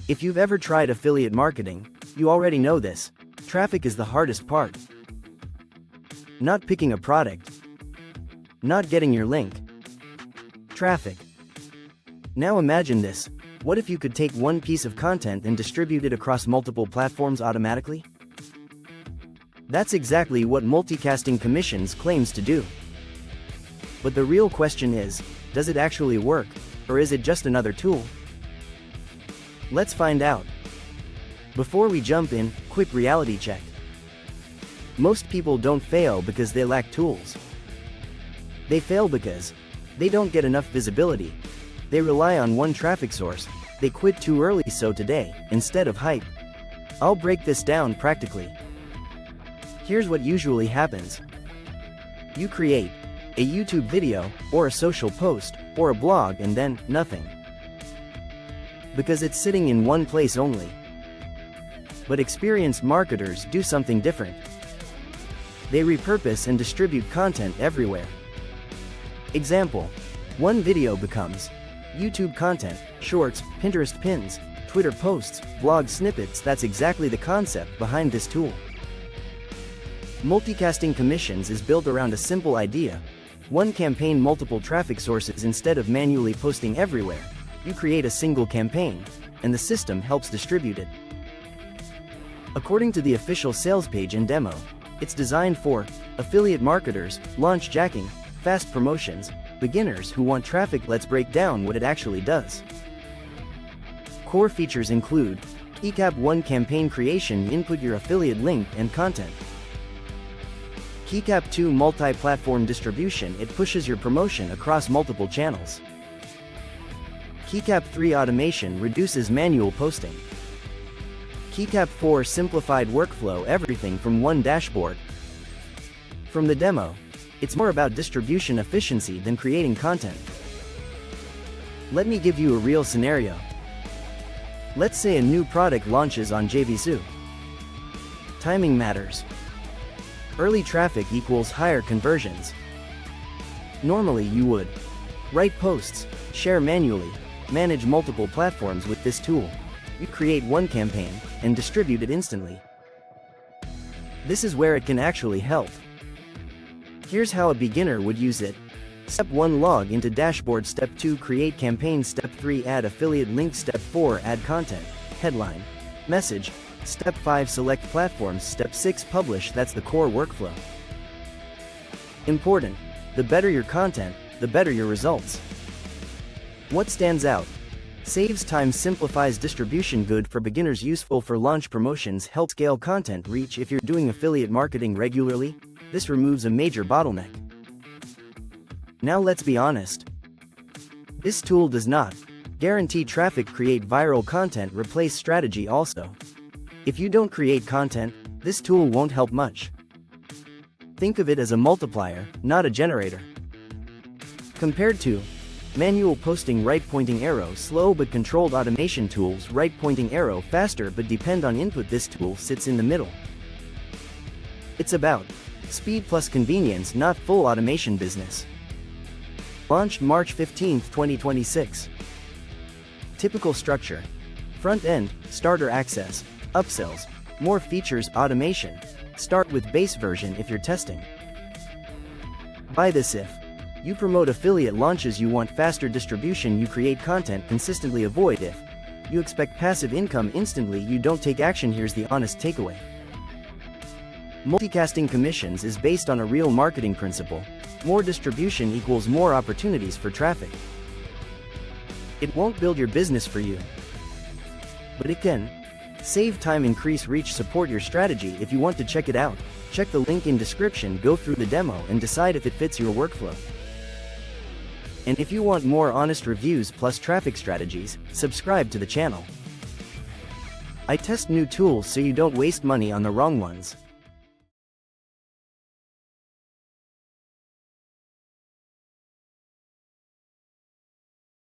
If you've ever tried affiliate marketing, you already know this. Traffic is the hardest part. Not picking a product. Not getting your link. Traffic. Now imagine this. What if you could take one piece of content and distribute it across multiple platforms automatically? That's exactly what Multicasting Commissions claims to do. But the real question is, does it actually work, or is it just another tool? Let's find out. Before we jump in, quick reality check. Most people don't fail because they lack tools. They fail because they don't get enough visibility. They rely on one traffic source. They quit too early. So today, instead of hype, I'll break this down practically. Here's what usually happens. You create a YouTube video, or a social post, or a blog, and then nothing. Because it's sitting in one place only. But experienced marketers do something different. They repurpose and distribute content everywhere. Example: one video becomes YouTube content, shorts, Pinterest pins, Twitter posts, blog snippets. That's exactly the concept behind this tool. Multicasting Commissions is built around a simple idea. One campaign, multiple traffic sources. Instead of manually posting everywhere, you create a single campaign, and the system helps distribute it. According to the official sales page and demo, it's designed for affiliate marketers, launch jacking, fast promotions, beginners who want traffic. Let's break down what it actually does. Core features include KeyCap 1 campaign creation. Input your affiliate link and content. KeyCap 2 multi-platform distribution. It pushes your promotion across multiple channels. KeyCap 3 automation reduces manual posting. KeyCap 4 simplified workflow. Everything from one dashboard. From the demo, it's more about distribution efficiency than creating content. Let me give you a real scenario. Let's say a new product launches on JVZoo. Timing matters. Early traffic equals higher conversions. Normally you would write posts, share manually, manage multiple platforms. With this tool, you create one campaign and distribute it instantly. This is where it can actually help. Here's how a beginner would use it. Step 1: log into dashboard. Step 2: create campaign. Step 3: add affiliate link. Step 4: add content, headline, message. Step 5: select platforms. Step 6: publish. That's the core workflow. Important: the better your content, the better your results. What stands out? Saves time, simplifies distribution. Good for beginners, useful for launch promotions, helps scale content reach. If you're doing affiliate marketing regularly, this removes a major bottleneck. Now let's be honest. This tool does not guarantee traffic. Create viral content, replace strategy also. If you don't create content, this tool won't help much. Think of it as a multiplier, not a generator. Compared to manual posting, right pointing arrow, slow but controlled. Automation tools, right pointing arrow, faster but depend on input. This tool sits in the middle. It's about speed plus convenience, not full automation business. Launched March 15, 2026. Typical structure: front end, starter access, upsells, more features, automation. Start with base version if you're testing. Buy this if you promote affiliate launches. You want faster distribution. You create content consistently. Avoid if you expect passive income instantly. You don't take action. Here's the honest takeaway. Multicasting Commissions is based on a real marketing principle. More distribution equals more opportunities for traffic. It won't build your business for you, but it can save time, increase reach, support your strategy. If you want to check it out, check the link in description. Go through the demo and decide if it fits your workflow. And if you want more honest reviews plus traffic strategies, subscribe to the channel. I test new tools so you don't waste money on the wrong ones.